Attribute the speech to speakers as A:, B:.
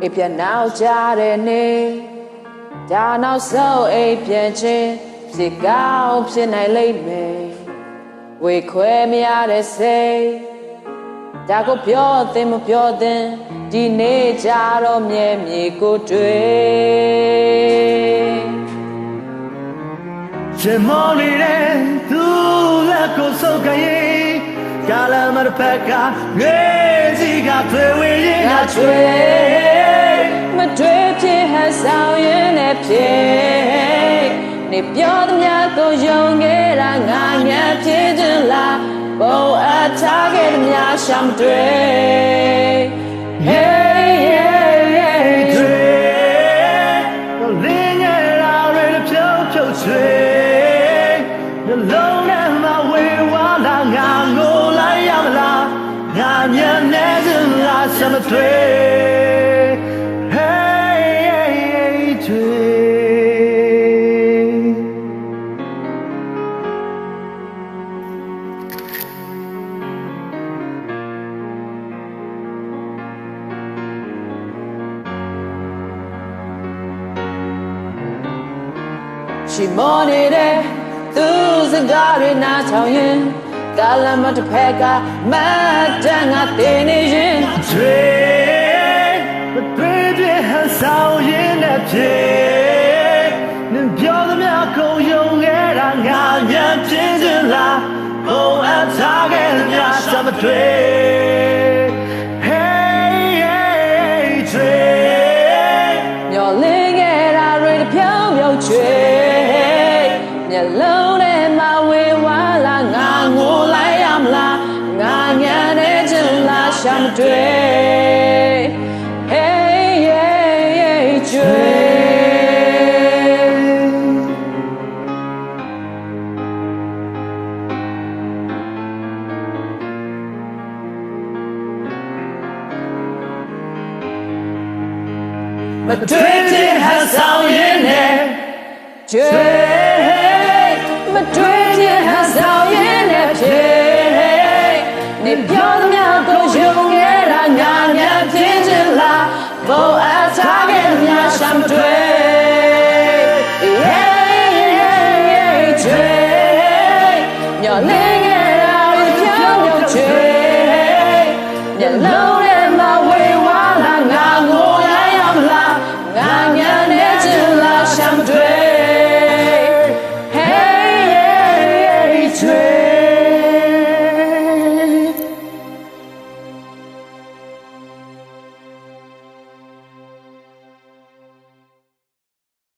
A: အိပ်ပြန်နောက်ကြတဲ့နေ့ဒါနောက်ဆုံးအိပ်ပြန်ခြင်းဖြစ်ကောင်းဖြစ်နိုင်လိမ့်မယ်ဝေခွဲမရတဲ့စိတ်ဒါကိုပြောသင်မပြောသင်ဒီနေ့ကြတော့မြဲမြည်ကိုတွေ့
B: ချင်မောနေတဲ့သူလက်ကိုစုပ်ကရင်ကာလမတစ်ဖက်ကငေးစီကတွေ့ဝင်ရင်ငါချွေ
A: မတွေ့ဖြစ်ဟန်ဆောင်ရင်နဲ့ဖြစ်နေပြောသမျှကိုယုံခဲ့တာငါညံဖြစ်ခြင်းလားပုံအပ်ထားခဲ့သမျှရှောင်တွေ့ Hey
B: yeahတွေ့လင်းငယ်လာရတဲ့ဖြုတ်ဖြုတ်ချွေနှလုံးထဲမှာဝေဝါလာငါငိုလိုက်ရမလားငါညံနေစလားစမတွေ့
A: ရှိမောနေတဲ့သူစကားတွေနားထောင်ရင်ကာလမတစ်ဖက်ကမတ်တန်ငါတင်နေရင်
B: တွေ့မတွေ့တဲ့ဟန်ဆောင်ရင်လည်းဖြစ်နင်ပြောသမျှကိုယုံခဲ့တာငါညံဖြစ်စလားပုံအပ်ထားခဲ့သမျှစမတွေ့
A: မျောလင်းခဲ့တာတွေတဖြောင်းဖြောင်းချွေမျက်လုံးထဲမှာဝေဝါလာငါငိုလိုက်ရမလားငါညံနေချင်လားရှာမတွေ့ Hey yeah ချွေမတွေ့တဲ့ဟန်ဆောင်ရင်နဲ့ချွေမတွေ့တဲ့ဟန်ဆောင်ရင်နဲ့ဖြစ်နေပြောသမျှကိုယုံခဲ့တာငါညံဖြစ်ခြင်းလားပုံအပ်ထားခဲ့သမျှရှမ်းတွေ့ချွေမျောလင်းခဲ့တာပြောင်းပြောင်းချွေမျက်လုံး